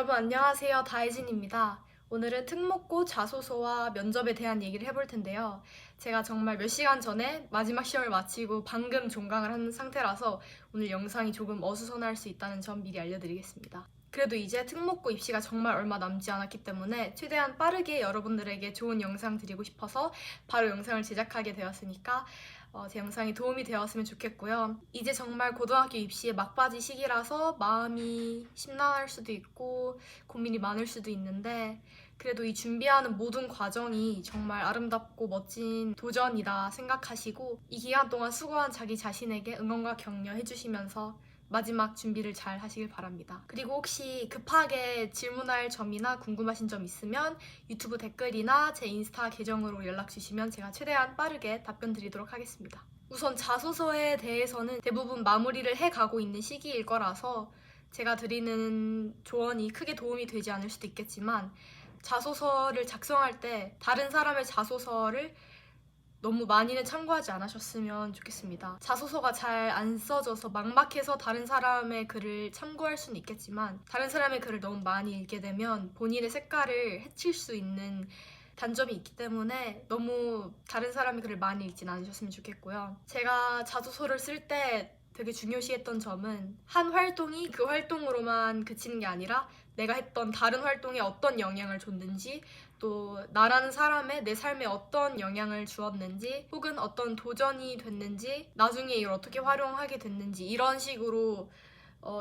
여러분 안녕하세요. 다혜진입니다. 오늘은 특목고 자소서와 면접에 대한 얘기를 해볼 텐데요. 제가 정말 몇 시간 전에 마지막 시험을 마치고 방금 종강을 한 상태라서 오늘 영상이 조금 어수선할 수 있다는 점 미리 알려드리겠습니다. 그래도 이제 특목고 입시가 정말 얼마 남지 않았기 때문에 최대한 빠르게 여러분들에게 좋은 영상 드리고 싶어서 바로 영상을 제작하게 되었으니까 제 영상이 도움이 되었으면 좋겠고요. 이제 정말 고등학교 입시의 막바지 시기라서 마음이 심란할 수도 있고 고민이 많을 수도 있는데 그래도 이 준비하는 모든 과정이 정말 아름답고 멋진 도전이다 생각하시고 이 기간 동안 수고한 자기 자신에게 응원과 격려 해주시면서 마지막 준비를 잘 하시길 바랍니다. 그리고 혹시 급하게 질문할 점이나 궁금하신 점 있으면 유튜브 댓글이나 제 인스타 계정으로 연락 주시면 제가 최대한 빠르게 답변 드리도록 하겠습니다. 우선 자소서에 대해서는 대부분 마무리를 해가고 있는 시기일 거라서 제가 드리는 조언이 크게 도움이 되지 않을 수도 있겠지만 자소서를 작성할 때 다른 사람의 자소서를 너무 많이는 참고하지 않으셨으면 좋겠습니다. 자소서가 잘 안 써져서 막막해서 다른 사람의 글을 참고할 수는 있겠지만 다른 사람의 글을 너무 많이 읽게 되면 본인의 색깔을 해칠 수 있는 단점이 있기 때문에 너무 다른 사람의 글을 많이 읽진 않으셨으면 좋겠고요. 제가 자소서를 쓸 때 되게 중요시했던 점은 한 활동이 그 활동으로만 그치는 게 아니라 내가 했던 다른 활동에 어떤 영향을 줬는지 또 나라는 사람의 내 삶에 어떤 영향을 주었는지 혹은 어떤 도전이 됐는지 나중에 이걸 어떻게 활용하게 됐는지 이런 식으로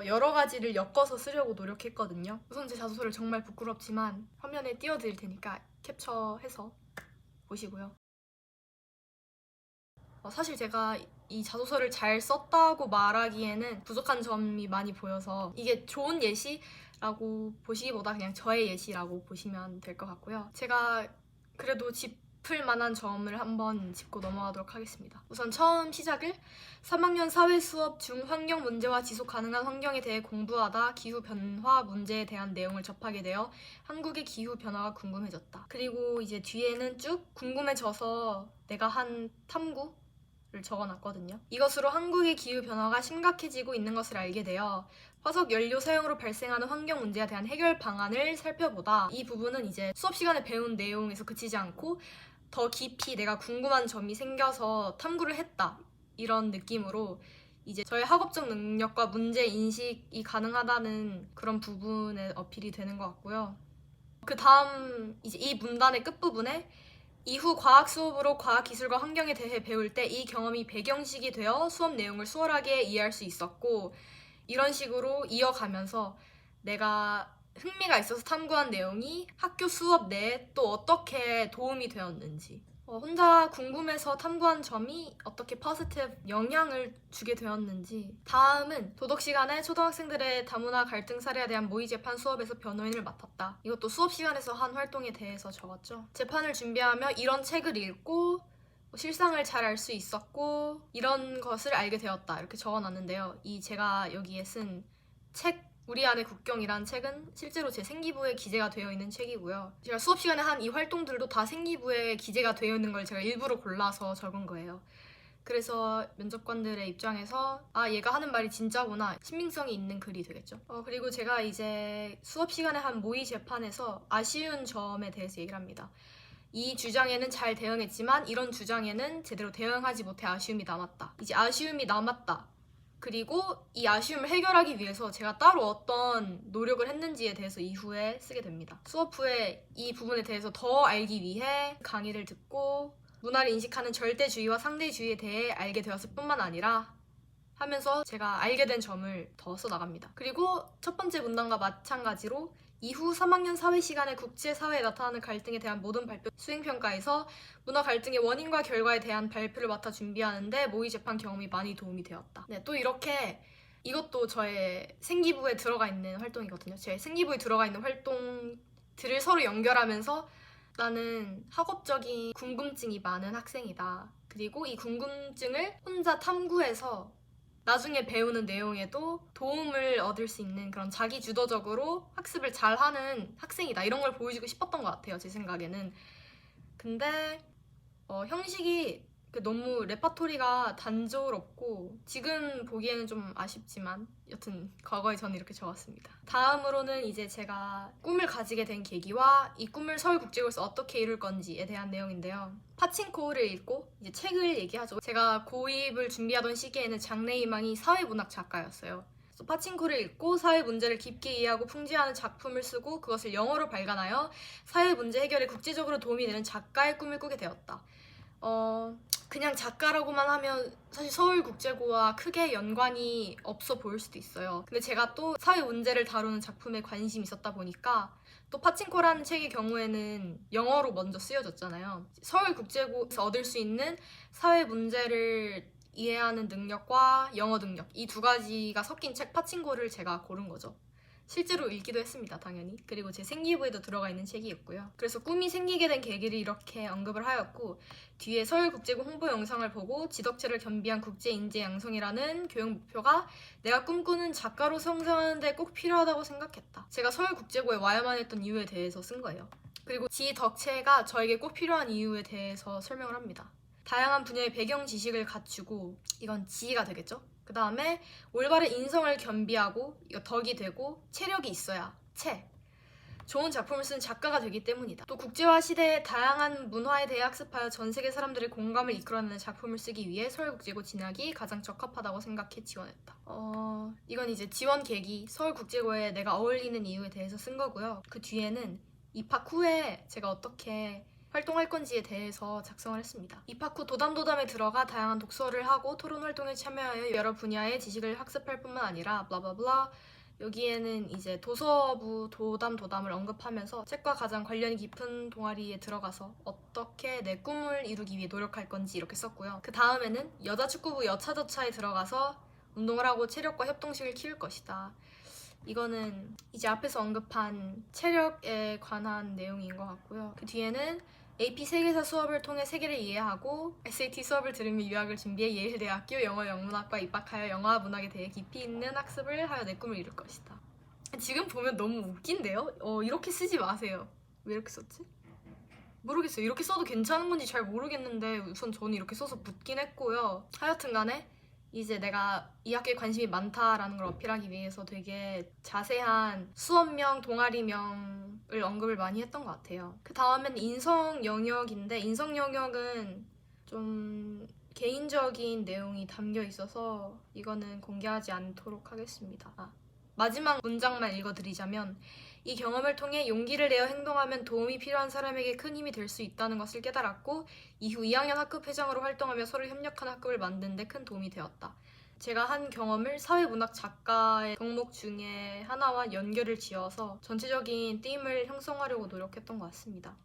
여러 가지를 엮어서 쓰려고 노력했거든요. 우선 제 자소서를 정말 부끄럽지만 화면에 띄워드릴 테니까 캡처해서 보시고요. 사실 제가 이 자소서를 잘 썼다고 말하기에는 부족한 점이 많이 보여서 이게 좋은 예시라고 보시기보다 그냥 저의 예시라고 보시면 될 것 같고요. 제가 그래도 짚을 만한 점을 한번 짚고 넘어가도록 하겠습니다. 우선 처음 시작을 3학년 사회 수업 중 환경 문제와 지속 가능한 환경에 대해 공부하다 기후 변화 문제에 대한 내용을 접하게 되어 한국의 기후 변화가 궁금해졌다. 그리고 이제 뒤에는 쭉 궁금해져서 내가 한 탐구 를 적어놨거든요. 이것으로 한국의 기후 변화가 심각해지고 있는 것을 알게 되어 화석 연료 사용으로 발생하는 환경 문제에 대한 해결 방안을 살펴보다 이 부분은 이제 수업 시간에 배운 내용에서 그치지 않고 더 깊이 내가 궁금한 점이 생겨서 탐구를 했다 이런 느낌으로 이제 저의 학업적 능력과 문제 인식이 가능하다는 그런 부분에 어필이 되는 것 같고요. 그 다음 이제 이 문단의 끝부분에 이후 과학 수업으로 과학기술과 환경에 대해 배울 때 이 경험이 배경식이 되어 수업 내용을 수월하게 이해할 수 있었고 이런 식으로 이어가면서 내가 흥미가 있어서 탐구한 내용이 학교 수업 내에 또 어떻게 도움이 되었는지 혼자 궁금해서 탐구한 점이 어떻게 포지티브 영향을 주게 되었는지. 다음은 도덕 시간에 초등학생들의 다문화 갈등 사례에 대한 모의 재판 수업에서 변호인을 맡았다. 이것도 수업 시간에서 한 활동에 대해서 적었죠. 재판을 준비하며 이런 책을 읽고 실상을 잘 알 수 있었고 이런 것을 알게 되었다 이렇게 적어놨는데요. 이 제가 여기에 쓴 책 우리 안의 국경이란 책은 실제로 제 생기부에 기재가 되어 있는 책이고요. 제가 수업 시간에 한 이 활동들도 다 생기부에 기재가 되어 있는 걸 제가 일부러 골라서 적은 거예요. 그래서 면접관들의 입장에서 아 얘가 하는 말이 진짜구나 신빙성이 있는 글이 되겠죠. 그리고 제가 이제 수업 시간에 한 모의 재판에서 아쉬운 점에 대해서 얘기를 합니다. 이 주장에는 잘 대응했지만 이런 주장에는 제대로 대응하지 못해 아쉬움이 남았다. 이제 아쉬움이 남았다. 그리고 이 아쉬움을 해결하기 위해서 제가 따로 어떤 노력을 했는지에 대해서 이후에 쓰게 됩니다. 수업 후에 이 부분에 대해서 더 알기 위해 강의를 듣고 문화를 인식하는 절대주의와 상대주의에 대해 알게 되었을 뿐만 아니라 하면서 제가 알게 된 점을 더 써나갑니다. 그리고 첫 번째 문단과 마찬가지로 이후 3학년 사회 시간에 국제사회에 나타나는 갈등에 대한 모든 발표 수행평가에서 문화 갈등의 원인과 결과에 대한 발표를 맡아 준비하는데 모의 재판 경험이 많이 도움이 되었다. 네, 또 이렇게 이것도 저의 생기부에 들어가 있는 활동이거든요. 제 생기부에 들어가 있는 활동들을 서로 연결하면서 나는 학업적인 궁금증이 많은 학생이다. 그리고 이 궁금증을 혼자 탐구해서 나중에 배우는 내용에도 도움을 얻을 수 있는 그런 자기 주도적으로 학습을 잘하는 학생이다 이런 걸 보여주고 싶었던 것 같아요. 제 생각에는. 근데 형식이 너무 레파토리가 단조롭고 지금 보기에는 좀 아쉽지만 여튼 과거에 저는 이렇게 적었습니다. 다음으로는 이제 제가 꿈을 가지게 된 계기와 이 꿈을 서울국제고에서 어떻게 이룰 건지에 대한 내용인데요. 파친코를 읽고 이제 책을 얘기하죠. 제가 고입을 준비하던 시기에는 장래희망이 사회문학 작가였어요. 그래서 파친코를 읽고 사회 문제를 깊게 이해하고 풍자하는 작품을 쓰고 그것을 영어로 발간하여 사회 문제 해결에 국제적으로 도움이 되는 작가의 꿈을 꾸게 되었다. 그냥 작가라고만 하면 사실 서울국제고와 크게 연관이 없어 보일 수도 있어요. 근데 제가 또 사회 문제를 다루는 작품에 관심이 있었다 보니까 또 파친코라는 책의 경우에는 영어로 먼저 쓰여졌잖아요. 서울국제고에서 얻을 수 있는 사회 문제를 이해하는 능력과 영어 능력, 이 두 가지가 섞인 책 파친코를 제가 고른 거죠. 실제로 읽기도 했습니다, 당연히. 그리고 제 생기부에도 들어가 있는 책이었고요. 그래서 꿈이 생기게 된 계기를 이렇게 언급을 하였고, 뒤에 서울국제고 홍보 영상을 보고 지덕체를 겸비한 국제인재 양성이라는 교육 목표가 내가 꿈꾸는 작가로 성장하는 데 꼭 필요하다고 생각했다. 제가 서울국제고에 와야만 했던 이유에 대해서 쓴 거예요. 그리고 지덕체가 저에게 꼭 필요한 이유에 대해서 설명을 합니다. 다양한 분야의 배경 지식을 갖추고, 이건 지가 되겠죠? 그 다음에 올바른 인성을 겸비하고 이거 덕이 되고 체력이 있어야 좋은 작품을 쓴 작가가 되기 때문이다. 또 국제화 시대의 다양한 문화에 대해 학습하여 전 세계 사람들의 공감을 이끌어내는 작품을 쓰기 위해 서울국제고 진학이 가장 적합하다고 생각해 지원했다. 이건 이제 지원 계기, 서울국제고에 내가 어울리는 이유에 대해서 쓴 거고요. 그 뒤에는 입학 후에 제가 어떻게 활동할 건지에 대해서 작성을 했습니다. 입학 후 도담도담에 들어가 다양한 독서를 하고 토론 활동에 참여하여 여러 분야의 지식을 학습할 뿐만 아니라 블라블라. 여기에는 이제 도서부 도담도담을 언급하면서 책과 가장 관련이 깊은 동아리에 들어가서 어떻게 내 꿈을 이루기 위해 노력할 건지 이렇게 썼고요. 그 다음에는 여자축구부 여차저차에 들어가서 운동을 하고 체력과 협동심을 키울 것이다. 이거는 이제 앞에서 언급한 체력에 관한 내용인 것 같고요. 그 뒤에는 AP 세계사 수업을 통해 세계를 이해하고 SAT 수업을 들으며 유학을 준비해 예일대학교 영어영문학과 입학하여 영어와 문학에 대해 깊이 있는 학습을 하여 내 꿈을 이룰 것이다. 지금 보면 너무 웃긴데요? 이렇게 쓰지 마세요. 왜 이렇게 썼지? 모르겠어요. 이렇게 써도 괜찮은 건지 잘 모르겠는데 우선 저는 이렇게 써서 붙긴 했고요. 하여튼 간에 이제 내가 이 학교에 관심이 많다라는 걸 어필하기 위해서 되게 자세한 수업명, 동아리명을 언급을 많이 했던 것 같아요. 그 다음엔 인성 영역인데 인성 영역은 좀 개인적인 내용이 담겨 있어서 이거는 공개하지 않도록 하겠습니다. 마지막 문장만 읽어드리자면 이 경험을 통해 용기를 내어 행동하면 도움이 필요한 사람에게 큰 힘이 될 수 있다는 것을 깨달았고 이후 2학년 학급 회장으로 활동하며 서로 협력한 학급을 만드는 데 큰 도움이 되었다. 제가 한 경험을 사회문학 작가의 덕목 중에 하나와 연결을 지어서 전체적인 띠임을 형성하려고 노력했던 것 같습니다.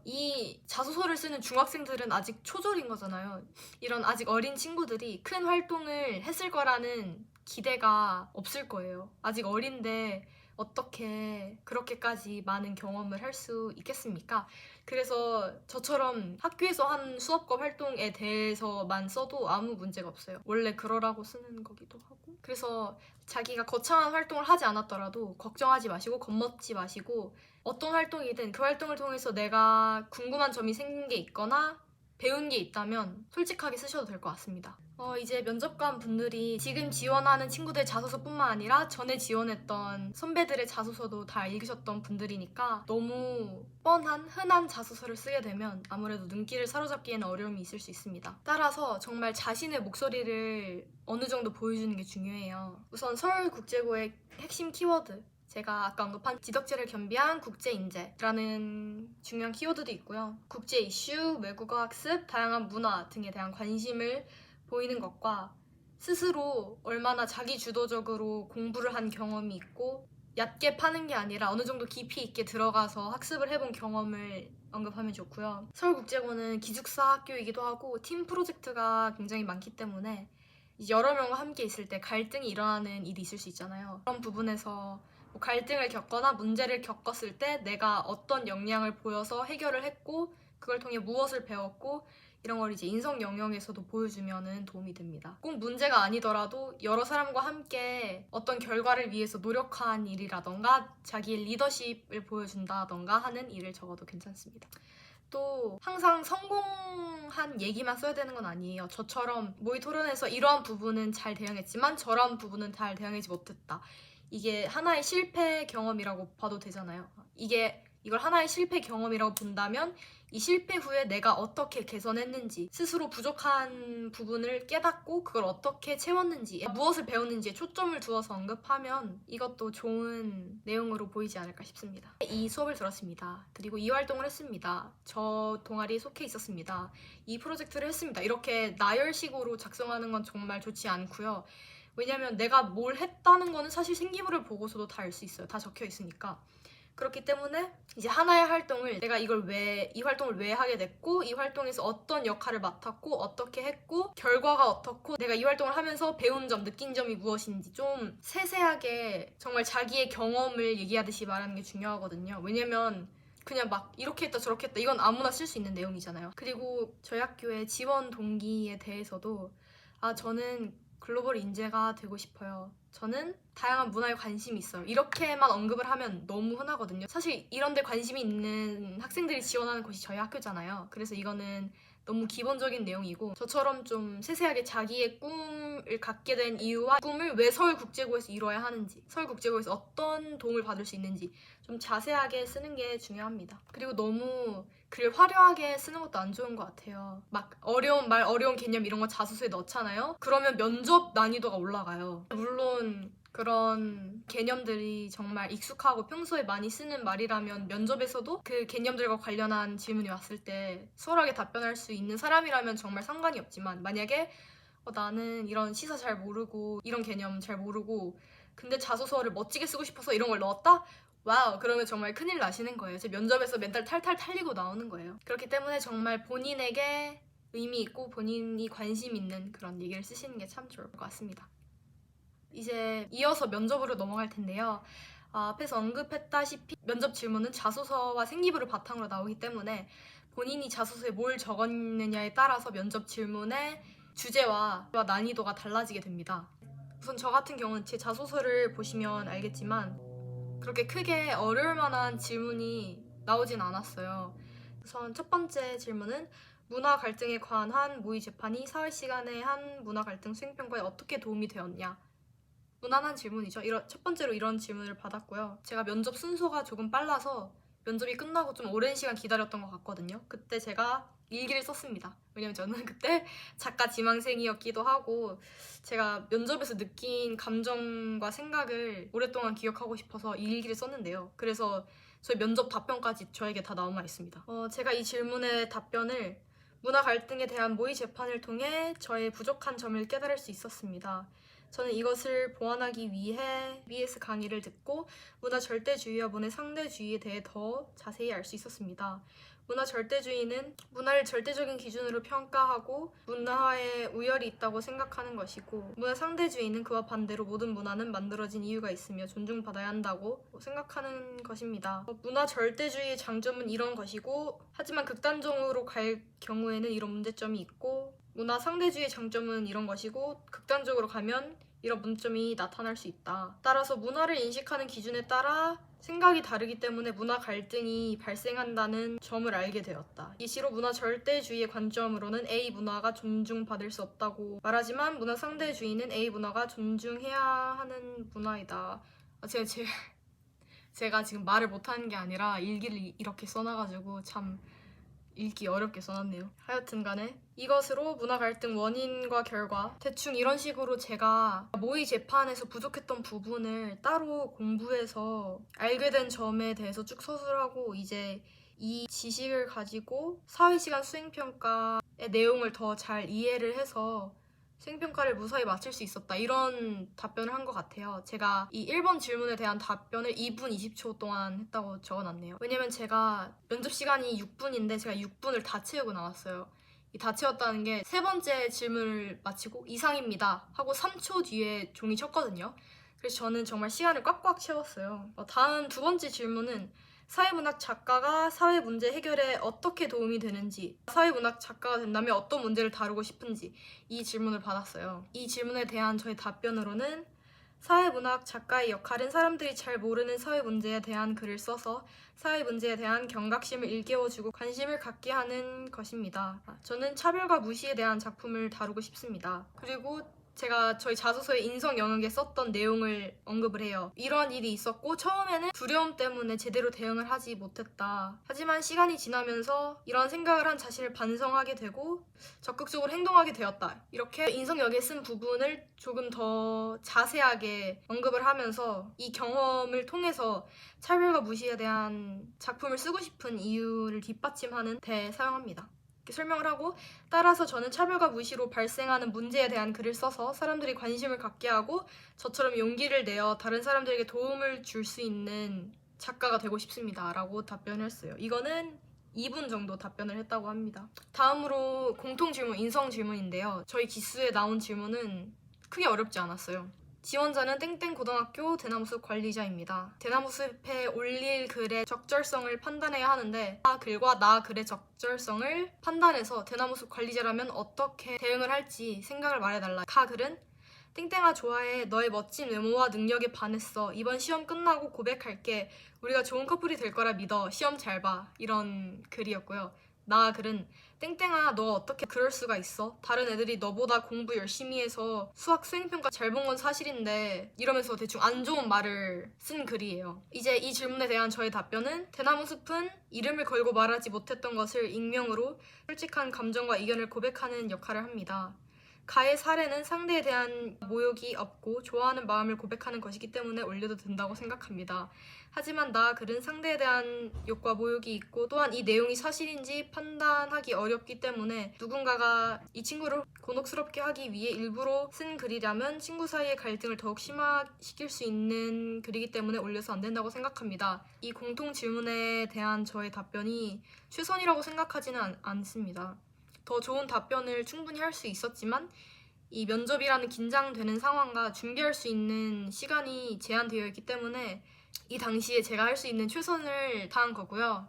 이 자소서를 쓰는 중학생들은 아직 초졸인 거잖아요. 이런 아직 어린 친구들이 큰 활동을 했을 거라는 기대가 없을 거예요. 아직 어린데 어떻게 그렇게까지 많은 경험을 할 수 있겠습니까? 그래서 저처럼 학교에서 한 수업과 활동에 대해서만 써도 아무 문제가 없어요. 원래 그러라고 쓰는 거기도 하고. 그래서 자기가 거창한 활동을 하지 않았더라도 걱정하지 마시고 겁먹지 마시고 어떤 활동이든 그 활동을 통해서 내가 궁금한 점이 생긴 게 있거나 배운 게 있다면 솔직하게 쓰셔도 될 것 같습니다. 이제 면접관 분들이 지금 지원하는 친구들 자소서뿐만 아니라 전에 지원했던 선배들의 자소서도 다 읽으셨던 분들이니까 너무 뻔한 흔한 자소서를 쓰게 되면 아무래도 눈길을 사로잡기에는 어려움이 있을 수 있습니다. 따라서 정말 자신의 목소리를 어느 정도 보여주는 게 중요해요. 우선 서울국제고의 핵심 키워드, 제가 아까 언급한 지덕체를 겸비한 국제인재라는 중요한 키워드도 있고요. 국제 이슈, 외국어 학습, 다양한 문화 등에 대한 관심을 보이는 것과 스스로 얼마나 자기 주도적으로 공부를 한 경험이 있고 얕게 파는 게 아니라 어느 정도 깊이 있게 들어가서 학습을 해본 경험을 언급하면 좋고요. 서울국제고는 기숙사 학교이기도 하고 팀 프로젝트가 굉장히 많기 때문에 여러 명과 함께 있을 때 갈등이 일어나는 일이 있을 수 있잖아요. 그런 부분에서 갈등을 겪거나 문제를 겪었을 때 내가 어떤 역량을 보여서 해결을 했고 그걸 통해 무엇을 배웠고 이런 걸 이제 인성 영역에서도 보여주면 도움이 됩니다. 꼭 문제가 아니더라도 여러 사람과 함께 어떤 결과를 위해서 노력한 일이라던가 자기의 리더십을 보여준다던가 하는 일을 적어도 괜찮습니다. 또 항상 성공한 얘기만 써야 되는 건 아니에요. 저처럼 모의 토론에서 이러한 부분은 잘 대응했지만 저러한 부분은 잘 대응하지 못했다. 이게 하나의 실패 경험이라고 봐도 되잖아요. 이걸 하나의 실패 경험이라고 본다면 이 실패 후에 내가 어떻게 개선했는지, 스스로 부족한 부분을 깨닫고 그걸 어떻게 채웠는지, 무엇을 배웠는지에 초점을 두어서 언급하면 이것도 좋은 내용으로 보이지 않을까 싶습니다. 이 수업을 들었습니다. 그리고 이 활동을 했습니다. 저 동아리에 속해 있었습니다. 이 프로젝트를 했습니다. 이렇게 나열식으로 작성하는 건 정말 좋지 않고요. 왜냐면 내가 뭘 했다는 거는 사실 생기부를 보고서도 다 알 수 있어요. 다 적혀 있으니까. 그렇기 때문에 이제 하나의 활동을 내가 이 활동을 왜 하게 됐고, 이 활동에서 어떤 역할을 맡았고, 어떻게 했고, 결과가 어떻고, 내가 이 활동을 하면서 배운 점, 느낀 점이 무엇인지 좀 세세하게 정말 자기의 경험을 얘기하듯이 말하는 게 중요하거든요. 왜냐면 그냥 막 이렇게 했다 저렇게 했다 이건 아무나 쓸 수 있는 내용이잖아요. 그리고 저희 학교의 지원 동기에 대해서도 저는 글로벌 인재가 되고 싶어요. 저는 다양한 문화에 관심이 있어요. 이렇게만 언급을 하면 너무 흔하거든요. 사실 이런 데 관심이 있는 학생들이 지원하는 곳이 저희 학교잖아요. 그래서 이거는 너무 기본적인 내용이고, 저처럼 좀 세세하게 자기의 꿈을 갖게 된 이유와 꿈을 왜 서울국제고에서 이뤄야 하는지, 서울국제고에서 어떤 도움을 받을 수 있는지 좀 자세하게 쓰는 게 중요합니다. 그리고 너무 글 화려하게 쓰는 것도 안 좋은 것 같아요. 막 어려운 말, 어려운 개념 이런 거 자소서에 넣잖아요. 그러면 면접 난이도가 올라가요. 물론 그런 개념들이 정말 익숙하고 평소에 많이 쓰는 말이라면 면접에서도 그 개념들과 관련한 질문이 왔을 때 수월하게 답변할 수 있는 사람이라면 정말 상관이 없지만, 만약에 나는 이런 시사 잘 모르고 이런 개념 잘 모르고 근데 자소서를 멋지게 쓰고 싶어서 이런 걸 넣었다? 와우, 그러면 정말 큰일 나시는 거예요. 제 면접에서 멘탈 탈탈 탈리고 나오는 거예요. 그렇기 때문에 정말 본인에게 의미 있고 본인이 관심 있는 그런 얘기를 쓰시는 게 참 좋을 것 같습니다. 이제 이어서 면접으로 넘어갈 텐데요. 앞에서 언급했다시피 면접 질문은 자소서와 생기부를 바탕으로 나오기 때문에 본인이 자소서에 뭘 적었느냐에 따라서 면접 질문의 주제와 난이도가 달라지게 됩니다. 우선 저 같은 경우는 제 자소서를 보시면 알겠지만 그렇게 크게 어려울 만한 질문이 나오진 않았어요. 우선 첫 번째 질문은 문화 갈등에 관한 모의 재판이 사회 시간에 한 문화 갈등 수행평가에 어떻게 도움이 되었냐? 무난한 질문이죠. 첫 번째로 이런 질문을 받았고요. 제가 면접 순서가 조금 빨라서 면접이 끝나고 좀 오랜 시간 기다렸던 것 같거든요. 그때 제가 일기를 썼습니다. 왜냐면 저는 그때 작가 지망생이었기도 하고 제가 면접에서 느낀 감정과 생각을 오랫동안 기억하고 싶어서 이 일기를 썼는데요. 그래서 저희 면접 답변까지 저에게 다 남아 있습니다. 제가 이 질문의 답변을 문화 갈등에 대한 모의 재판을 통해 저의 부족한 점을 깨달을 수 있었습니다. 저는 이것을 보완하기 위해 BS 강의를 듣고 문화 절대주의와 문화 상대주의에 대해 더 자세히 알 수 있었습니다. 문화 절대주의는 문화를 절대적인 기준으로 평가하고 문화에 우열이 있다고 생각하는 것이고, 문화 상대주의는 그와 반대로 모든 문화는 만들어진 이유가 있으며 존중받아야 한다고 생각하는 것입니다. 문화 절대주의의 장점은 이런 것이고, 하지만 극단적으로 갈 경우에는 이런 문제점이 있고, 문화 상대주의의 장점은 이런 것이고 극단적으로 가면 이런 문제점이 나타날 수 있다. 따라서 문화를 인식하는 기준에 따라 생각이 다르기 때문에 문화 갈등이 발생한다는 점을 알게 되었다. 이 시로 문화 절대주의의 관점으로는 A 문화가 존중받을 수 없다고 말하지만 문화 상대주의는 A 문화가 존중해야 하는 문화이다. 제가 지금 말을 못하는 게 아니라 일기를 이렇게 써놔가지고 참 읽기 어렵게 써놨네요. 하여튼 간에 이것으로 문화 갈등 원인과 결과, 대충 이런 식으로 제가 모의 재판에서 부족했던 부분을 따로 공부해서 알게 된 점에 대해서 쭉 서술하고, 이제 이 지식을 가지고 사회시간 수행평가의 내용을 더 잘 이해를 해서 수행평가를 무사히 마칠 수 있었다, 이런 답변을 한 것 같아요. 제가 이 1번 질문에 대한 답변을 2분 20초 동안 했다고 적어놨네요. 왜냐면 제가 면접 시간이 6분인데 제가 6분을 다 채우고 나왔어요. 이 다 채웠다는 게 세 번째 질문을 마치고 이상입니다 하고 3초 뒤에 종이 쳤거든요. 그래서 저는 정말 시간을 꽉꽉 채웠어요. 다음 두 번째 질문은 사회문학 작가가 사회 문제 해결에 어떻게 도움이 되는지, 사회문학 작가가 된다면 어떤 문제를 다루고 싶은지, 이 질문을 받았어요. 이 질문에 대한 저의 답변으로는 사회문학 작가의 역할은 사람들이 잘 모르는 사회 문제에 대한 글을 써서 사회 문제에 대한 경각심을 일깨워주고 관심을 갖게 하는 것입니다. 저는 차별과 무시에 대한 작품을 다루고 싶습니다. 그리고 제가 저희 자소서의 인성 영역에 썼던 내용을 언급을 해요. 이러한 일이 있었고 처음에는 두려움 때문에 제대로 대응을 하지 못했다. 하지만 시간이 지나면서 이런 생각을 한 자신을 반성하게 되고 적극적으로 행동하게 되었다. 이렇게 인성 영역에 쓴 부분을 조금 더 자세하게 언급을 하면서 이 경험을 통해서 차별과 무시에 대한 작품을 쓰고 싶은 이유를 뒷받침하는 데 사용합니다. 이렇게 설명을 하고, 따라서 저는 차별과 무시로 발생하는 문제에 대한 글을 써서 사람들이 관심을 갖게 하고 저처럼 용기를 내어 다른 사람들에게 도움을 줄 수 있는 작가가 되고 싶습니다 라고 답변을 했어요. 이거는 2분 정도 답변을 했다고 합니다. 다음으로 공통 질문, 인성 질문인데요. 저희 기수에 나온 질문은 크게 어렵지 않았어요. 지원자는 땡땡 고등학교 대나무숲 관리자입니다. 대나무숲에 올릴 글의 적절성을 판단해야 하는데 나 글과 나 글의 적절성을 판단해서 대나무숲 관리자라면 어떻게 대응을 할지 생각을 말해달라. 가 글은 땡땡아 좋아해. 너의 멋진 외모와 능력에 반했어. 이번 시험 끝나고 고백할게. 우리가 좋은 커플이 될 거라 믿어. 시험 잘 봐. 이런 글이었고요. 나 글은 땡땡아 너 어떻게 그럴 수가 있어? 다른 애들이 너보다 공부 열심히 해서 수학 수행평가 잘 본 건 사실인데 이러면서 대충 안 좋은 말을 쓴 글이에요. 이제 이 질문에 대한 저의 답변은 대나무숲은 이름을 걸고 말하지 못했던 것을 익명으로 솔직한 감정과 의견을 고백하는 역할을 합니다. 가의 사례는 상대에 대한 모욕이 없고 좋아하는 마음을 고백하는 것이기 때문에 올려도 된다고 생각합니다. 하지만 나 글은 상대에 대한 욕과 모욕이 있고 또한 이 내용이 사실인지 판단하기 어렵기 때문에 누군가가 이 친구를 곤혹스럽게 하기 위해 일부러 쓴 글이라면 친구 사이의 갈등을 더욱 심화시킬 수 있는 글이기 때문에 올려서 안 된다고 생각합니다. 이 공통 질문에 대한 저의 답변이 최선이라고 생각하지는 않습니다. 더 좋은 답변을 충분히 할 수 있었지만 이 면접이라는 긴장되는 상황과 준비할 수 있는 시간이 제한되어 있기 때문에 이 당시에 제가 할 수 있는 최선을 다한 거고요.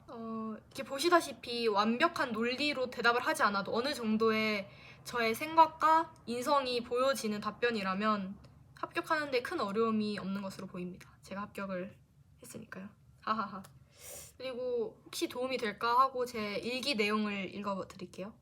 이렇게 보시다시피 완벽한 논리로 대답을 하지 않아도 어느 정도의 저의 생각과 인성이 보여지는 답변이라면 합격하는 데 큰 어려움이 없는 것으로 보입니다. 제가 합격을 했으니까요. 하하하. 그리고 혹시 도움이 될까 하고 제 일기 내용을 읽어드릴게요.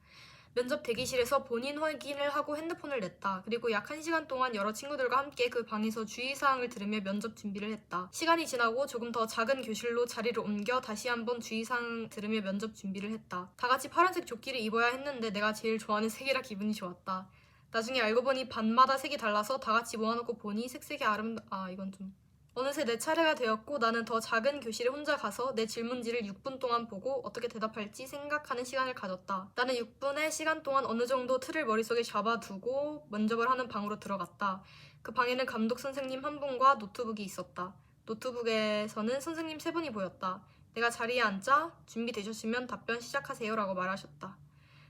면접 대기실에서 본인 확인을 하고 핸드폰을 냈다. 그리고 약 1시간 동안 여러 친구들과 함께 그 방에서 주의사항을 들으며 면접 준비를 했다. 시간이 지나고 조금 더 작은 교실로 자리를 옮겨 다시 한번 주의사항 들으며 면접 준비를 했다. 다 같이 파란색 조끼를 입어야 했는데 내가 제일 좋아하는 색이라 기분이 좋았다. 나중에 알고 보니 반마다 색이 달라서 다 같이 모아놓고 보니 색색이 이건 좀... 어느새 내 차례가 되었고 나는 더 작은 교실에 혼자 가서 내 질문지를 6분 동안 보고 어떻게 대답할지 생각하는 시간을 가졌다. 나는 6분의 시간 동안 어느 정도 틀을 머릿속에 잡아두고 면접을 하는 방으로 들어갔다. 그 방에는 감독 선생님 한 분과 노트북이 있었다. 노트북에서는 선생님 3분이 보였다. 내가 자리에 앉자 준비되셨으면 답변 시작하세요 라고 말하셨다.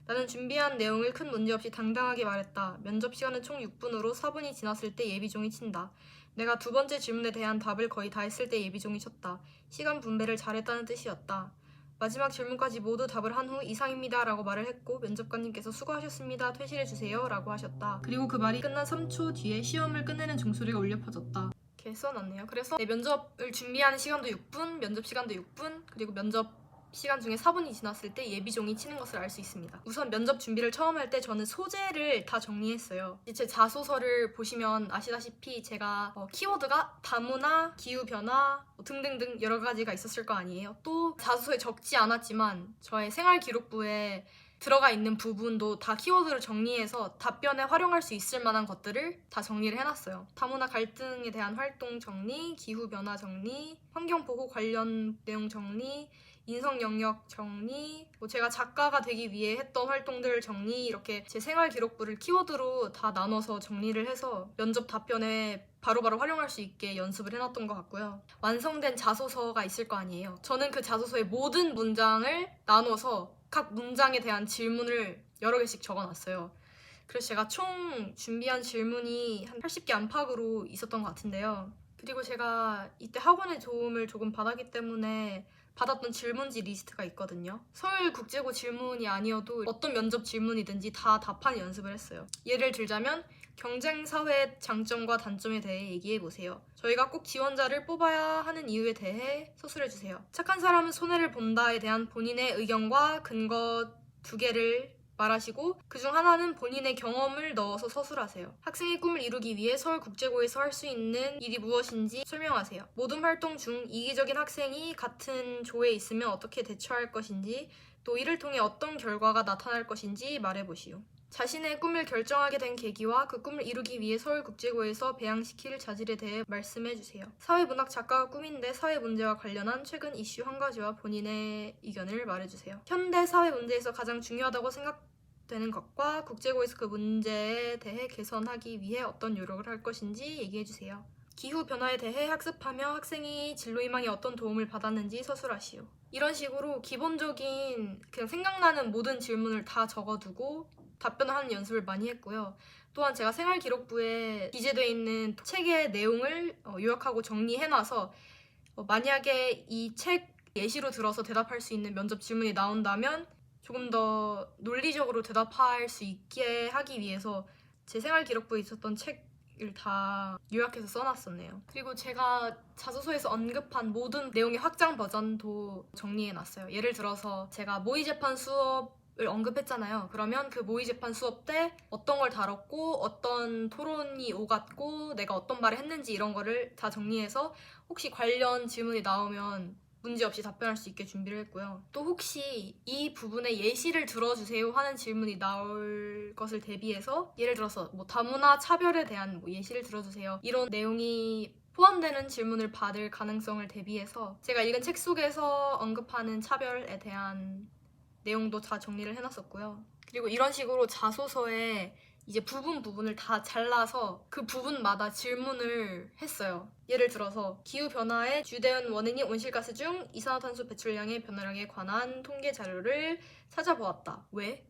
나는 준비한 내용을 큰 문제 없이 당당하게 말했다. 면접 시간은 총 6분으로 4분이 지났을 때 예비종이 친다. 내가 2번째 질문에 대한 답을 거의 다 했을 때 예비종이 쳤다. 시간 분배를 잘했다는 뜻이었다. 마지막 질문까지 모두 답을 한 후 이상입니다 라고 말을 했고 면접관님께서 수고하셨습니다. 퇴실해주세요 라고 하셨다. 그리고 그 말이 끝난 3초 뒤에 시험을 끝내는 종소리가 울려 퍼졌다. 이렇게 써놨네요. 그래서 면접을 준비하는 시간도 6분, 면접 시간도 6분, 그리고 면접 시간 중에 4분이 지났을 때 예비종이 치는 것을 알 수 있습니다. 우선 면접 준비를 처음 할 때 저는 소재를 다 정리했어요. 제 자소서를 보시면 아시다시피 제가 키워드가 다문화, 기후변화 등등등 여러 가지가 있었을 거 아니에요. 또 자소서에 적지 않았지만 저의 생활기록부에 들어가 있는 부분도 다 키워드를 정리해서 답변에 활용할 수 있을 만한 것들을 다 정리를 해놨어요. 다문화 갈등에 대한 활동 정리, 기후변화 정리, 환경보호 관련 내용 정리, 인성 영역 정리, 제가 작가가 되기 위해 했던 활동들 정리, 이렇게 제 생활 기록부를 키워드로 다 나눠서 정리를 해서 면접 답변에 바로바로 활용할 수 있게 연습을 해놨던 것 같고요. 완성된 자소서가 있을 거 아니에요. 저는 그 자소서의 모든 문장을 나눠서 각 문장에 대한 질문을 여러 개씩 적어놨어요. 그래서 제가 총 준비한 질문이 한 80개 안팎으로 있었던 것 같은데요. 그리고 제가 이때 학원의 도움을 조금 받았기 때문에 받았던 질문지 리스트가 있거든요. 서울국제고 질문이 아니어도 어떤 면접 질문이든지 다 답하는 연습을 했어요. 예를 들자면 경쟁 사회의 장점과 단점에 대해 얘기해보세요. 저희가 꼭 지원자를 뽑아야 하는 이유에 대해 서술해주세요. 착한 사람은 손해를 본다에 대한 본인의 의견과 근거 2개를 말하시고 그중 하나는 본인의 경험을 넣어서 서술하세요. 학생의 꿈을 이루기 위해 서울국제고에서 할 수 있는 일이 무엇인지 설명하세요. 모든 활동 중 이기적인 학생이 같은 조에 있으면 어떻게 대처할 것인지 또 이를 통해 어떤 결과가 나타날 것인지 말해보시오. 자신의 꿈을 결정하게 된 계기와 그 꿈을 이루기 위해 서울국제고에서 배양시킬 자질에 대해 말씀해주세요. 사회문학 작가가 꿈인데 사회 문제와 관련한 최근 이슈 한 가지와 본인의 의견을 말해주세요. 현대 사회 문제에서 가장 중요하다고 생각되는 것과 국제고에서 그 문제에 대해 개선하기 위해 어떤 노력을 할 것인지 얘기해주세요. 기후변화에 대해 학습하며 학생이 진로희망에 어떤 도움을 받았는지 서술하시오. 이런 식으로 기본적인 그냥 생각나는 모든 질문을 다 적어두고 답변을 하는 연습을 많이 했고요. 또한 제가 생활기록부에 기재되어 있는 책의 내용을 요약하고 정리해놔서 만약에 이 책 예시로 들어서 대답할 수 있는 면접 질문이 나온다면 조금 더 논리적으로 대답할 수 있게 하기 위해서 제 생활기록부에 있었던 책을 다 요약해서 써놨었네요. 그리고 제가 자소서에서 언급한 모든 내용의 확장 버전도 정리해놨어요. 예를 들어서 제가 모의재판 수업을 언급했잖아요. 그러면 그 모의재판 수업 때 어떤 걸 다뤘고 어떤 토론이 오갔고 내가 어떤 말을 했는지 이런 거를 다 정리해서 혹시 관련 질문이 나오면 문제없이 답변할 수 있게 준비를 했고요. 또 혹시 이 부분에 예시를 들어주세요 하는 질문이 나올 것을 대비해서 예를 들어서 다문화 차별에 대한 예시를 들어주세요 이런 내용이 포함되는 질문을 받을 가능성을 대비해서 제가 읽은 책 속에서 언급하는 차별에 대한 내용도 다 정리를 해놨었고요. 그리고 이런 식으로 자소서에 이제 부분을 다 잘라서 그 부분마다 질문을 했어요. 예를 들어서 기후변화의 주된 원인이 온실가스 중 이산화탄소 배출량의 변화량에 관한 통계 자료를 찾아보았다. 왜?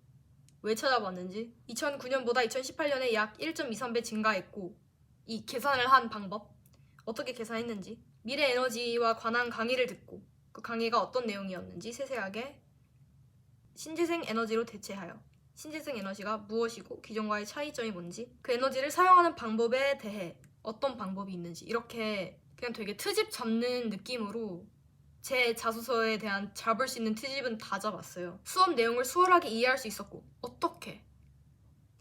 왜 찾아봤는지? 2009년보다 2018년에 약 1.23배 증가했고 이 계산을 한 방법? 어떻게 계산했는지? 미래 에너지와 관한 강의를 듣고 그 강의가 어떤 내용이었는지 세세하게 신재생 에너지로 대체하여 신재생 에너지가 무엇이고 기존과의 차이점이 뭔지 그 에너지를 사용하는 방법에 대해 어떤 방법이 있는지 이렇게 그냥 되게 트집 잡는 느낌으로 제 자소서에 대한 잡을 수 있는 트집은 다 잡았어요. 수업 내용을 수월하게 이해할 수 있었고 어떻게?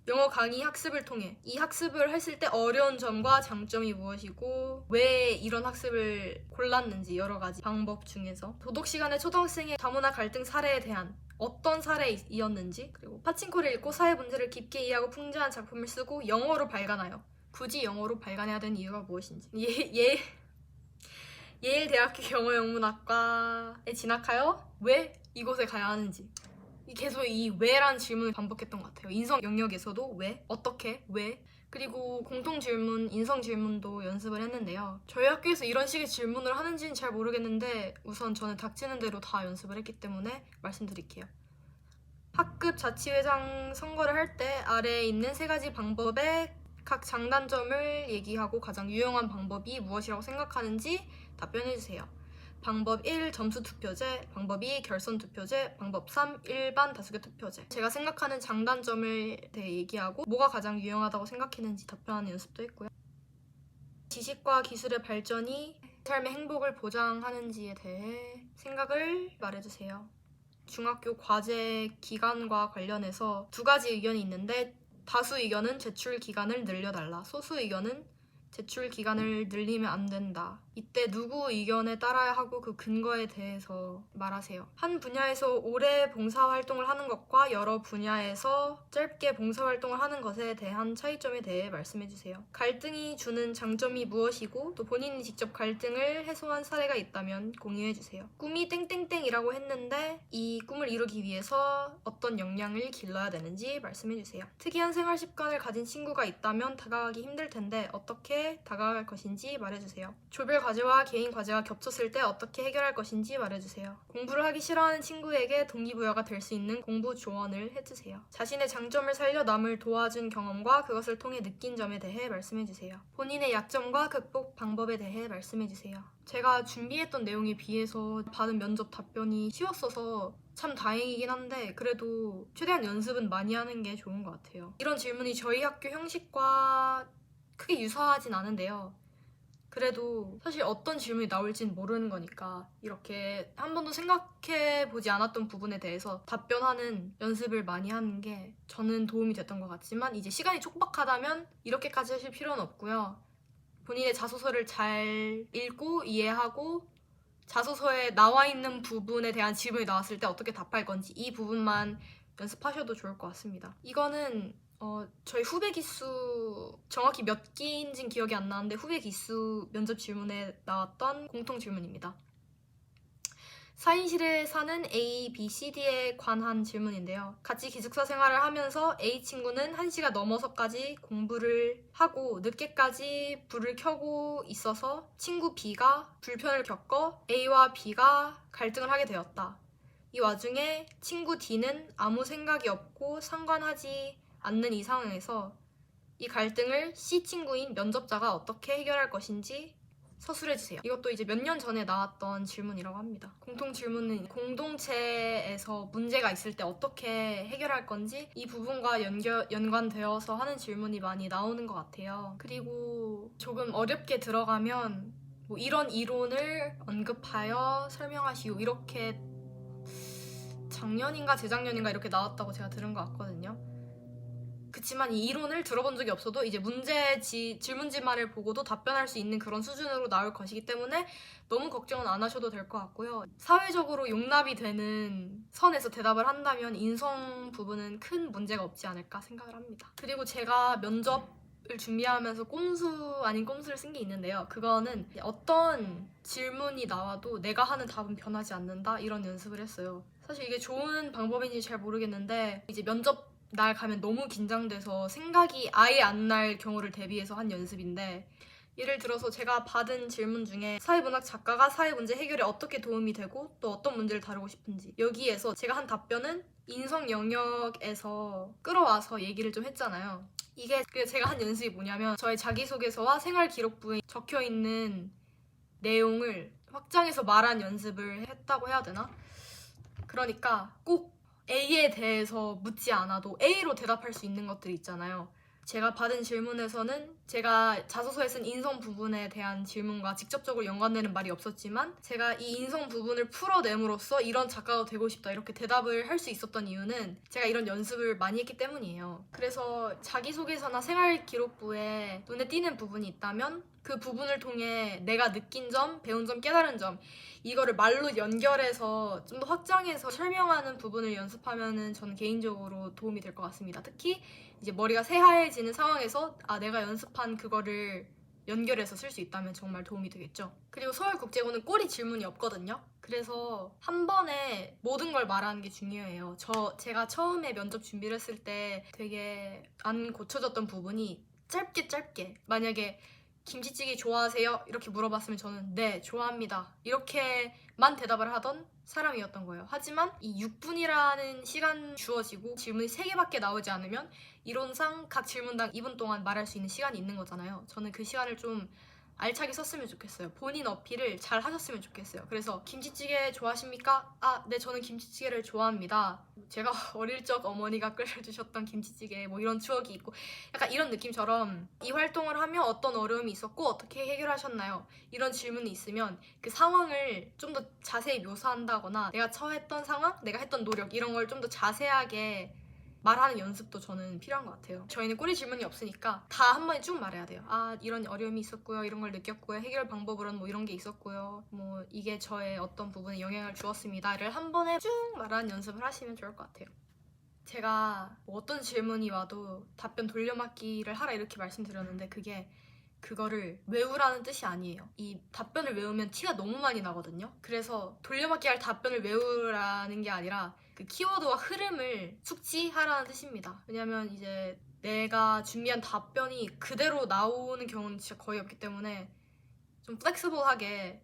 영어 강의 학습을 통해 이 학습을 했을 때 어려운 점과 장점이 무엇이고 왜 이런 학습을 골랐는지 여러 가지 방법 중에서 도덕 시간에 초등학생의 다문화 갈등 사례에 대한 어떤 사례이었는지 그리고 파친코를 읽고 사회 문제를 깊게 이해하고 풍자한 작품을 쓰고 영어로 발간하여 굳이 영어로 발간해야 되는 이유가 무엇인지 예일대학교 영어영문학과에 진학하여 왜 이곳에 가야 하는지 계속 이 왜라는 질문을 반복했던 것 같아요. 인성 영역에서도 왜, 어떻게, 왜 그리고 공통 질문, 인성 질문도 연습을 했는데요. 저희 학교에서 이런 식의 질문을 하는지는 잘 모르겠는데 우선 저는 닥치는 대로 다 연습을 했기 때문에 말씀드릴게요. 학급 자치회장 선거를 할 때 아래에 있는 3가지 방법의 각 장단점을 얘기하고 가장 유용한 방법이 무엇이라고 생각하는지 답변해주세요. 방법 1. 점수 투표제, 방법 2. 결선 투표제, 방법 3. 일반 다수결 투표제. 제가 생각하는 장단점을 대해 얘기하고 뭐가 가장 유용하다고 생각했는지 답변하는 연습도 했고요. 지식과 기술의 발전이 삶의 행복을 보장하는지에 대해 생각을 말해주세요. 중학교 과제 기간과 관련해서 2가지 의견이 있는데 다수 의견은 제출 기간을 늘려달라, 소수 의견은 제출 기간을 늘리면 안 된다. 이때 누구 의견에 따라야 하고 그 근거에 대해서 말하세요. 한 분야에서 오래 봉사활동을 하는 것과 여러 분야에서 짧게 봉사활동을 하는 것에 대한 차이점에 대해 말씀해주세요. 갈등이 주는 장점이 무엇이고 또 본인이 직접 갈등을 해소한 사례가 있다면 공유해주세요. 꿈이 땡땡땡이라고 했는데 이 꿈을 이루기 위해서 어떤 역량을 길러야 되는지 말씀해주세요. 특이한 생활 습관을 가진 친구가 있다면 다가가기 힘들 텐데 어떻게 다가갈 것인지 말해주세요. 조별 분할 과제와 개인 과제가 겹쳤을 때 어떻게 해결할 것인지 말해주세요. 공부를 하기 싫어하는 친구에게 동기부여가 될 수 있는 공부 조언을 해주세요. 자신의 장점을 살려 남을 도와준 경험과 그것을 통해 느낀 점에 대해 말씀해주세요. 본인의 약점과 극복 방법에 대해 말씀해주세요. 제가 준비했던 내용에 비해서 받은 면접 답변이 쉬웠어서 참 다행이긴 한데 그래도 최대한 연습은 많이 하는 게 좋은 것 같아요. 이런 질문이 저희 학교 형식과 크게 유사하진 않은데요. 그래도 사실 어떤 질문이 나올진 모르는 거니까 이렇게 한 번도 생각해보지 않았던 부분에 대해서 답변하는 연습을 많이 하는 게 저는 도움이 됐던 것 같지만 이제 시간이 촉박하다면 이렇게까지 하실 필요는 없고요. 본인의 자소서를 잘 읽고 이해하고 자소서에 나와 있는 부분에 대한 질문이 나왔을 때 어떻게 답할 건지 이 부분만 연습하셔도 좋을 것 같습니다. 이거는 저희 후배 기수 정확히 몇 기인지는 기억이 안 나는데 후배 기수 면접 질문에 나왔던 공통 질문입니다. 4인실에 사는 A, B, C, D에 관한 질문인데요. 같이 기숙사 생활을 하면서 A 친구는 1시가 넘어서까지 공부를 하고 늦게까지 불을 켜고 있어서 친구 B가 불편을 겪어 A와 B가 갈등을 하게 되었다. 이 와중에 친구 D는 아무 생각이 없고 상관하지 않는 이 상황에서 이 갈등을 C 친구인 면접자가 어떻게 해결할 것인지 서술해주세요. 이것도 이제 몇 년 전에 나왔던 질문이라고 합니다. 공통 질문은 공동체에서 문제가 있을 때 어떻게 해결할 건지 이 부분과 연관되어서 하는 질문이 많이 나오는 것 같아요. 그리고 조금 어렵게 들어가면 뭐 이런 이론을 언급하여 설명하시오 이렇게 작년인가 재작년인가 이렇게 나왔다고 제가 들은 것 같거든요. 그치만 이 이론을 들어본 적이 없어도 이제 질문지만을 보고도 답변할 수 있는 그런 수준으로 나올 것이기 때문에 너무 걱정은 안 하셔도 될 것 같고요. 사회적으로 용납이 되는 선에서 대답을 한다면 인성 부분은 큰 문제가 없지 않을까 생각을 합니다. 그리고 제가 면접을 준비하면서 꼼수 아닌 꼼수를 쓴 게 있는데요. 그거는 어떤 질문이 나와도 내가 하는 답은 변하지 않는다 이런 연습을 했어요. 사실 이게 좋은 방법인지 잘 모르겠는데 이제 면접 날 가면 너무 긴장돼서 생각이 아예 안 날 경우를 대비해서 한 연습인데 예를 들어서 제가 받은 질문 중에 사회문학 작가가 사회 문제 해결에 어떻게 도움이 되고 또 어떤 문제를 다루고 싶은지 여기에서 제가 한 답변은 인성 영역에서 끌어와서 얘기를 좀 했잖아요. 이게 제가 한 연습이 뭐냐면 저의 자기소개서와 생활기록부에 적혀있는 내용을 확장해서 말한 연습을 했다고 해야 되나? 그러니까 꼭 A에 대해서 묻지 않아도 A로 대답할 수 있는 것들이 있잖아요. 제가 받은 질문에서는 제가 자소서에 쓴 인성 부분에 대한 질문과 직접적으로 연관되는 말이 없었지만 제가 이 인성 부분을 풀어냄으로써 이런 작가가 되고 싶다 이렇게 대답을 할 수 있었던 이유는 제가 이런 연습을 많이 했기 때문이에요. 그래서 자기소개서나 생활기록부에 눈에 띄는 부분이 있다면 그 부분을 통해 내가 느낀 점, 배운 점, 깨달은 점 이거를 말로 연결해서 좀 더 확장해서 설명하는 부분을 연습하면은 저는 개인적으로 도움이 될 것 같습니다. 특히 이제 머리가 새하얘지는 상황에서 내가 연습한 그거를 연결해서 쓸 수 있다면 정말 도움이 되겠죠. 그리고 서울국제고는 꼬리 질문이 없거든요. 그래서 한 번에 모든 걸 말하는 게 중요해요. 제가 처음에 면접 준비를 했을 때 되게 안 고쳐졌던 부분이 짧게 만약에 김치찌개 좋아하세요? 이렇게 물어봤으면 저는 네, 좋아합니다. 이렇게만 대답을 하던 사람이었던 거예요. 하지만 이 6분이라는 시간 주어지고 질문이 3개밖에 나오지 않으면 이론상 각 질문당 2분 동안 말할 수 있는 시간이 있는 거잖아요. 저는 그 시간을 좀 알차게 썼으면 좋겠어요. 본인 어필을 잘 하셨으면 좋겠어요. 그래서 김치찌개 좋아하십니까? 네, 저는 김치찌개를 좋아합니다. 제가 어릴 적 어머니가 끓여주셨던 김치찌개 뭐 이런 추억이 있고 약간 이런 느낌처럼 이 활동을 하며 어떤 어려움이 있었고 어떻게 해결하셨나요? 이런 질문이 있으면 그 상황을 좀 더 자세히 묘사한다거나 내가 처했던 상황, 내가 했던 노력 이런 걸 좀 더 자세하게 말하는 연습도 저는 필요한 것 같아요. 저희는 꼬리 질문이 없으니까 다 한 번에 쭉 말해야 돼요. 이런 어려움이 있었고요. 이런 걸 느꼈고요. 해결 방법으로는 뭐 이런 게 있었고요. 뭐 이게 저의 어떤 부분에 영향을 주었습니다를 한 번에 쭉 말하는 연습을 하시면 좋을 것 같아요. 제가 뭐 어떤 질문이 와도 답변 돌려막기를 하라 이렇게 말씀드렸는데 그거를 외우라는 뜻이 아니에요. 이 답변을 외우면 티가 너무 많이 나거든요. 그래서 돌려막기 할 답변을 외우라는 게 아니라 그 키워드와 흐름을 숙지하라는 뜻입니다. 왜냐면 이제 내가 준비한 답변이 그대로 나오는 경우는 진짜 거의 없기 때문에 좀 플렉시블하게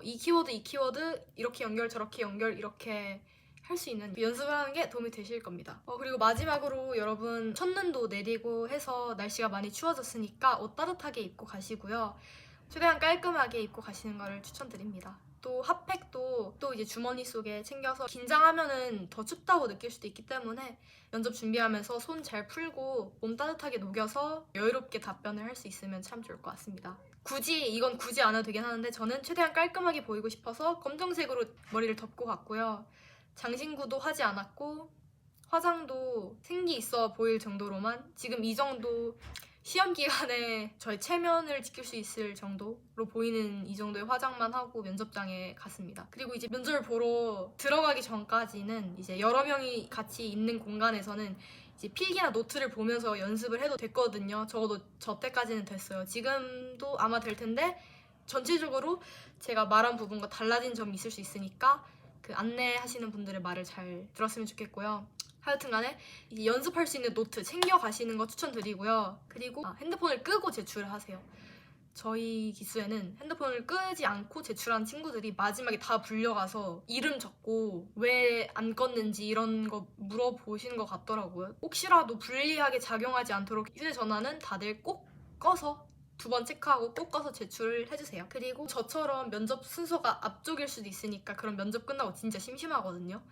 이 키워드 이렇게 연결 저렇게 연결 이렇게 할 수 있는 연습을 하는 게 도움이 되실 겁니다. 그리고 마지막으로 여러분 첫눈도 내리고 해서 날씨가 많이 추워졌으니까 옷 따뜻하게 입고 가시고요. 최대한 깔끔하게 입고 가시는 거를 추천드립니다. 또 핫팩도 또 이제 주머니 속에 챙겨서 긴장하면은 더 춥다고 느낄 수도 있기 때문에 면접 준비하면서 손 잘 풀고 몸 따뜻하게 녹여서 여유롭게 답변을 할 수 있으면 참 좋을 것 같습니다. 이건 굳이 안 해도 되긴 하는데 저는 최대한 깔끔하게 보이고 싶어서 검정색으로 머리를 덮고 갔고요. 장신구도 하지 않았고 화장도 생기 있어 보일 정도로만 지금 이 정도 시험 기간에 저의 체면을 지킬 수 있을 정도로 보이는 이 정도의 화장만 하고 면접장에 갔습니다. 그리고 이제 면접을 보러 들어가기 전까지는 이제 여러 명이 같이 있는 공간에서는 이제 필기나 노트를 보면서 연습을 해도 됐거든요. 적어도 저 때까지는 됐어요. 지금도 아마 될 텐데 전체적으로 제가 말한 부분과 달라진 점이 있을 수 있으니까 그 안내하시는 분들의 말을 잘 들었으면 좋겠고요. 하여튼 간에 이제 연습할 수 있는 노트 챙겨가시는 거 추천드리고요. 그리고 핸드폰을 끄고 제출을 하세요. 저희 기수에는 핸드폰을 끄지 않고 제출한 친구들이 마지막에 다 불려가서 이름 적고 왜 안 껐는지 이런 거 물어보시는 것 같더라고요. 혹시라도 불리하게 작용하지 않도록 휴대전화는 다들 꼭 꺼서 2번 체크하고 꼭 꺼서 제출을 해주세요. 그리고 저처럼 면접 순서가 앞쪽일 수도 있으니까 그럼 면접 끝나고 진짜 심심하거든요.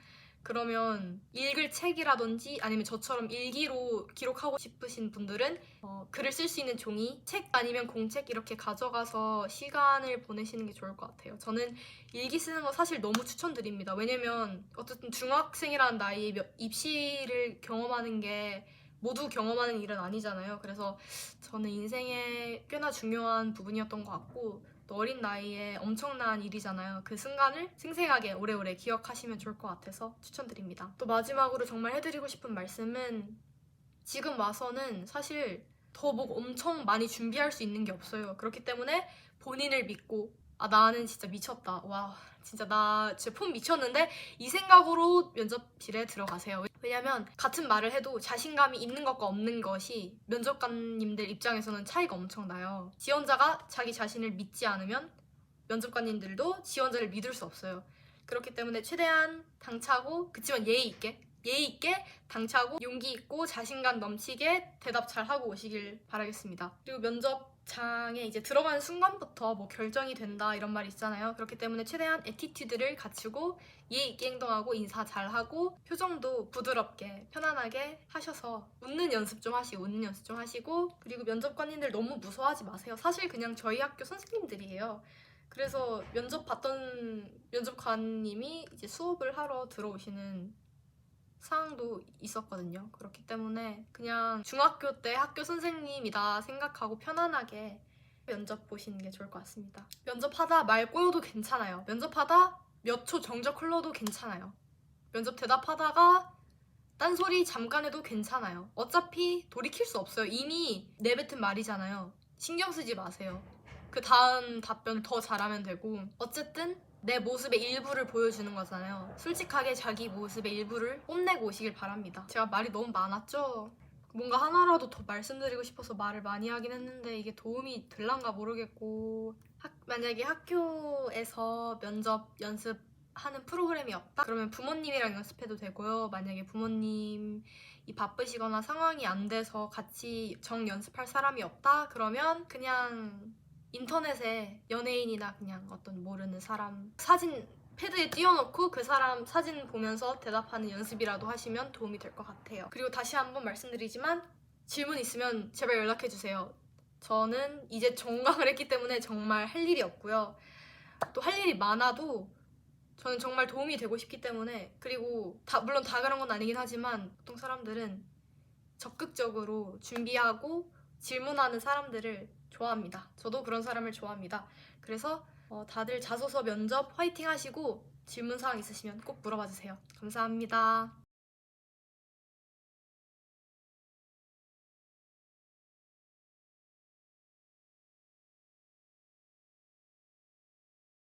그러면 읽을 책이라든지 아니면 저처럼 일기로 기록하고 싶으신 분들은 글을 쓸 수 있는 종이, 책 아니면 공책 이렇게 가져가서 시간을 보내시는 게 좋을 것 같아요. 저는 일기 쓰는 거 사실 너무 추천드립니다. 왜냐면 어쨌든 중학생이라는 나이에 입시를 경험하는 게 모두 경험하는 일은 아니잖아요. 그래서 저는 인생에 꽤나 중요한 부분이었던 것 같고 또 어린 나이에 엄청난 일이잖아요. 그 순간을 생생하게 오래오래 기억하시면 좋을 것 같아서 추천드립니다. 또 마지막으로 정말 해드리고 싶은 말씀은 지금 와서는 사실 더 뭐 엄청 많이 준비할 수 있는 게 없어요. 그렇기 때문에 본인을 믿고 나는 진짜 미쳤다. 와 진짜 나 진짜 폼 미쳤는데 이 생각으로 면접실에 들어가세요. 왜냐면 같은 말을 해도 자신감이 있는 것과 없는 것이 면접관님들 입장에서는 차이가 엄청 나요. 지원자가 자기 자신을 믿지 않으면 면접관님들도 지원자를 믿을 수 없어요. 그렇기 때문에 최대한 당차고 그치만 예의 있게 당차고 용기 있고 자신감 넘치게 대답 잘 하고 오시길 바라겠습니다. 그리고 면접장에 이제 들어가는 순간부터 뭐 결정이 된다 이런 말 있잖아요. 그렇기 때문에 최대한 애티튜드를 갖추고 예의 있게 행동하고 인사 잘하고 표정도 부드럽게 편안하게 하셔서 웃는 연습 좀 하시고 그리고 면접관님들 너무 무서워하지 마세요. 사실 그냥 저희 학교 선생님들이에요. 그래서 면접 봤던 면접관님이 이제 수업을 하러 들어오시는 상황도 있었거든요. 그렇기 때문에 그냥 중학교 때 학교 선생님이다 생각하고 편안하게 면접 보시는 게 좋을 것 같습니다. 면접하다 말 꼬여도 괜찮아요. 면접하다 몇 초 정적 흘러도 괜찮아요. 면접 대답하다가 딴소리 잠깐 해도 괜찮아요. 어차피 돌이킬 수 없어요. 이미 내뱉은 말이잖아요. 신경 쓰지 마세요. 그 다음 답변 더 잘하면 되고 어쨌든 내 모습의 일부를 보여주는 거잖아요. 솔직하게 자기 모습의 일부를 뽐내고 오시길 바랍니다. 제가 말이 너무 많았죠? 뭔가 하나라도 더 말씀드리고 싶어서 말을 많이 하긴 했는데 이게 도움이 될란가 모르겠고 만약에 학교에서 면접 연습하는 프로그램이 없다? 그러면 부모님이랑 연습해도 되고요. 만약에 부모님이 바쁘시거나 상황이 안 돼서 같이 정 연습할 사람이 없다? 그러면 그냥 인터넷에 연예인이나 그냥 어떤 모르는 사람 사진 패드에 띄워놓고 그 사람 사진 보면서 대답하는 연습이라도 하시면 도움이 될 것 같아요. 그리고 다시 한번 말씀드리지만 질문 있으면 제발 연락해주세요. 저는 이제 종강을 했기 때문에 정말 할 일이 없고요. 또 할 일이 많아도 저는 정말 도움이 되고 싶기 때문에 그리고 물론 다 그런 건 아니긴 하지만 보통 사람들은 적극적으로 준비하고 질문하는 사람들을 좋아합니다. 저도 그런 사람을 좋아합니다. 그래서 다들 자소서 면접 화이팅 하시고 질문사항 있으시면 꼭 물어봐 주세요. 감사합니다.